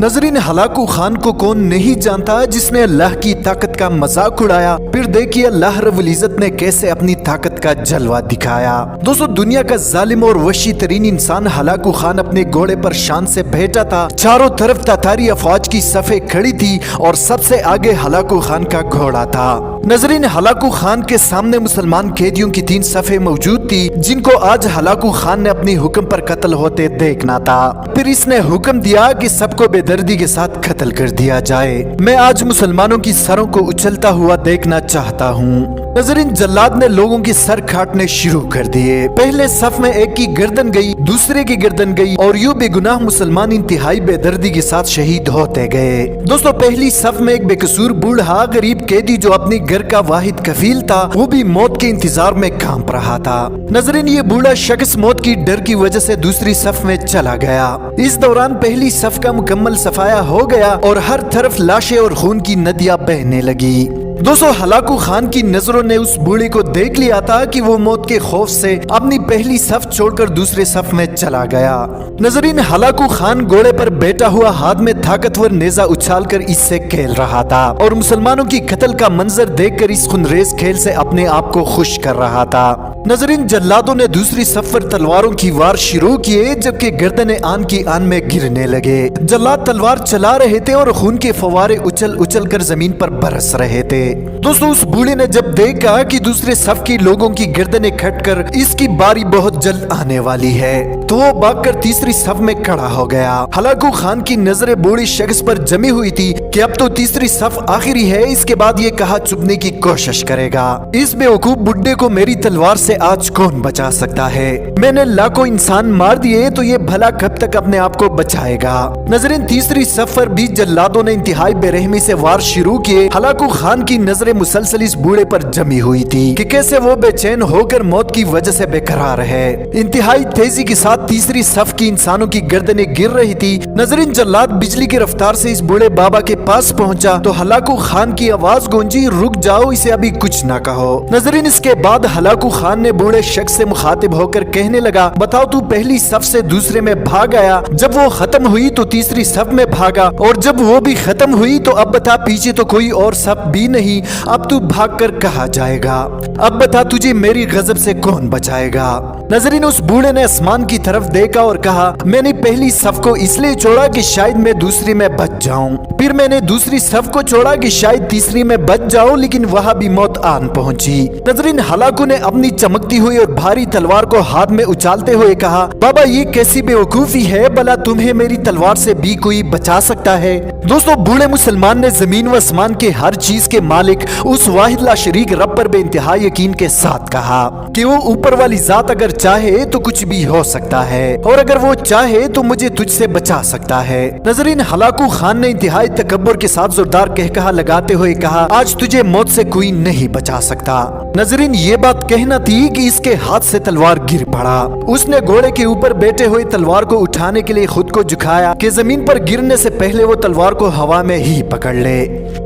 नजरीन, Hulagu Khan को कौन नहीं जानता जिसने अल्लाह की ताकत का मजाक उड़ाया। फिर देखिए अल्लाह रब्बुल इज्जत ने कैसे अपनी ताकत का जलवा दिखाया। दोस्तों, दुनिया का जालिम और वशी तरीन इंसान हलाकू खान अपने घोड़े पर शान से बैठा था। चारों तरफ तातारी अफवाज की सफे खड़ी थी और सबसे आगे हलाकू खान का घोड़ा था। नजरीन, हलाकू खान के सामने मुसलमान कैदियों की 3 सफे मौजूद थी जिनको आज हलाकू खान ने अपनी हुक्म पर कत्ल होते देखना था। फिर इसने हुक्म दिया कि सबको बेदर्दी के साथ कत्ल कर दिया जाए। मैं आज मुसलमानों की सरों को उछलता हुआ देखना चाहता हूँ। नजरीन, जल्लाद ने लोगों की सर काटने शुरू कर दिए। पहले सफ में एक की गर्दन गई, दूसरे की गर्दन गई और यूं बेगुनाह मुसलमान इंतहाई बेदर्दी के साथ शहीद होते गए। दोस्तों, पहली सफ में एक बेकसूर बूढ़ा गरीब कैदी जो अपनी घर का वाहिद कफील था, वो भी मौत के इंतजार में कांप रहा था। नजरीन, ये बूढ़ा शख्स मौत की डर की वजह से दूसरी सफ में चला गया। इस दौरान पहली सफ का मुकम्मल सफाया हो गया और हर तरफ लाशें और खून की नदियां बहने लगी। दोस्तों, हलाकू खान की नजरों ने उस बूढ़े को देख लिया था कि वो मौत के खौफ से अपनी पहली सफ छोड़कर दूसरे सफ में चला गया। नजरीन, हलाकू खान घोड़े पर बैठा हुआ हाथ में ताकतवर नेजा उछालकर इससे खेल रहा था और मुसलमानों की कत्ल का मंजर देखकर इस खुनरेज खेल से अपने आप को खुश कर रहा था। नजरीन, जल्लादों ने दूसरी सफ पर तलवारों की वार शुरू किए जबकि गर्दनें आन की आन में गिरने लगे। जल्लाद तलवार चला रहे थे और खून के फवारे उछल उछल कर जमीन पर बरस रहे थे। दोस्तों, उस बूढ़े ने जब देखा कि दूसरे सफ की लोगों की गर्दनें कटकर इसकी बारी बहुत जल्द आने वाली है तो वो भागकर तीसरी सफ में खड़ा हो गया। हलाकू खान की नजरें बूढ़े शख्स पर जमी हुई थी कि अब तो तीसरी सफ आखिरी है, इसके बाद ये कहा चुभने की कोशिश करेगा। इस बेवकूफ बुड्ढे को मेरी तलवार से आज कौन बचा सकता है? मैंने लाखों इंसान मार दिए तो ये भला कब तक अपने आप को बचाएगा? नजरीन, तीसरी सफ पर भी जल्लादों ने इंतहाई बेरहमी से वार शुरू किए। हलाकू खान की नजरें मुसलसल इस बूढ़े पर जमी हुई थी कि कैसे वो बेचैन होकर मौत की वजह से बेकरार है। इंतहाई तेजी के साथ तीसरी सफ की इंसानों की गर्दनें गिर रही थी। नजरीन, जल्लाद बिजली की रफ्तार से इस बूढ़े बाबा के पास पहुंचा तो हलाकू खान की आवाज गूंजी, रुक जाओ, इसे अभी कुछ ना कहो। नजरीन, इसके बाद हलाकू खान ने बूढ़े शख्स से मुखातिब होकर कहने लगा, बताओ तू पहली सफ से दूसरे में भाग आया, जब वो खत्म हुई तो तीसरी सफ में भागा और जब वो भी खत्म हुई तो अब बता पीछे तो कोई और सफ भी नहीं, अब तू भागकर कहाँ जाएगा? अब बता तुझे मेरी गजब से कौन बचाएगा? नजरीन, उस बूढ़े ने आसमान की तरफ देखा और कहा, मैंने पहली सफ को इसलिए छोड़ा कि शायद मैं दूसरी में बच जाऊं, फिर मैंने दूसरी सफ को छोड़ा कि शायद तीसरी में बच जाऊं, लेकिन वहां भी मौत आन पहुंची। नजरीन, हलाकू ने अपनी चमकती हुई और भारी तलवार को हाथ में उछालते हुए कहा, बाबा ये कैसी बेवकूफी है, भला तुम्हें मेरी तलवार से भी कोई बचा सकता है? दोस्तों, बूढ़े मुसलमान ने जमीन व आसमान के हर चीज के मालिक उस वाहिद ला शरीक रब पर बेइंतहा यकीन के साथ कहा कि वो ऊपर वाली जात अगर चाहे तो कुछ भी हो सकता है और अगर वो चाहे तो मुझे तुझसे बचा सकता है। नजरीन, हलाकू खान ने इंतहाई तकब्बुर के साथ जोरदार कहकहा लगाते हुए कहा, आज तुझे मौत से कोई नहीं बचा सकता। नजरीन, ये बात कहना थी कि इसके हाथ से तलवार गिर पड़ा। उसने घोड़े के ऊपर बैठे हुए तलवार को उठाने के लिए खुद को झुकाया कि जमीन पर गिरने से पहले वो तलवार को हवा में ही पकड़ ले।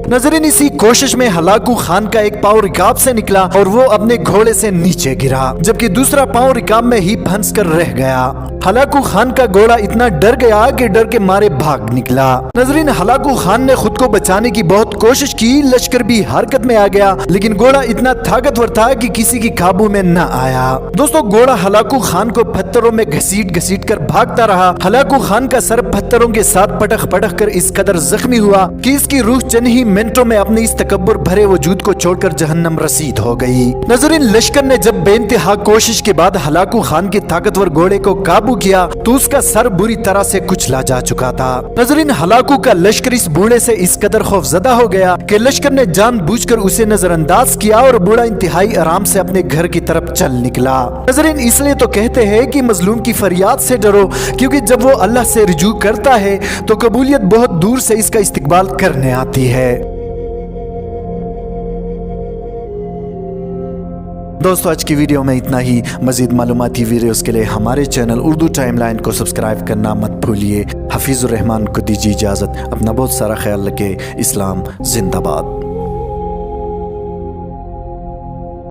नजरीन, इसी कोशिश में हलाकू खान का एक पांव रिकाब से निकला और वो अपने घोड़े से नीचे गिरा जबकि दूसरा पांव रिकाब में ही फंस कर रह गया। हलाकू खान का घोड़ा इतना डर गया कि डर के मारे भाग निकला। नजरीन, हलाकू खान ने खुद को बचाने की बहुत कोशिश की, लश्कर भी हरकत में आ गया, लेकिन घोड़ा इतना ताकतवर था कि किसी की काबू में न आया। दोस्तों, घोड़ा हलाकू खान को पत्थरों में घसीट घसीट कर भागता रहा। हलाकू खान का सर पत्थरों के साथ पटक पटक कर इस कदर जख्मी हुआ कि इसकी रूह चंद ही मिनटों में अपने इस तकब्बुर भरे वजूद को छोड़कर जहन्नम रसीद हो गई। नजरीन, लश्कर ने जब बेइंतहा कोशिश के बाद हलाकू खान के ताकतवर घोड़े को काबू किया तो उसका सर बुरी तरह से कुचला जा चुका था। नजरीन, हलाकू का लश्कर इस बूढ़े से इस कदर खौफजदा हो गया कि लश्कर ने जानबूझकर उसे नजरअंदाज किया और बूढ़ा इंतहाई आराम से अपने घर की तरफ चल निकला। नजरीन, इसलिए तो कहते हैं कि मजलूम की फरियाद से डरो, क्योंकि जब वो अल्लाह से रुजू करता है तो कबूलियत बहुत दूर से इसका इस्तकबाल करने आती है। दोस्तों, आज की वीडियो में इतना ही। मजीद मालूमाती वीडियोस के लिए हमारे चैनल उर्दू टाइमलाइन को सब्सक्राइब करना मत भूलिए। हफीजुर रहमान को दीजिए इजाज़त। अपना बहुत सारा ख्याल रखें। इस्लाम जिंदाबाद।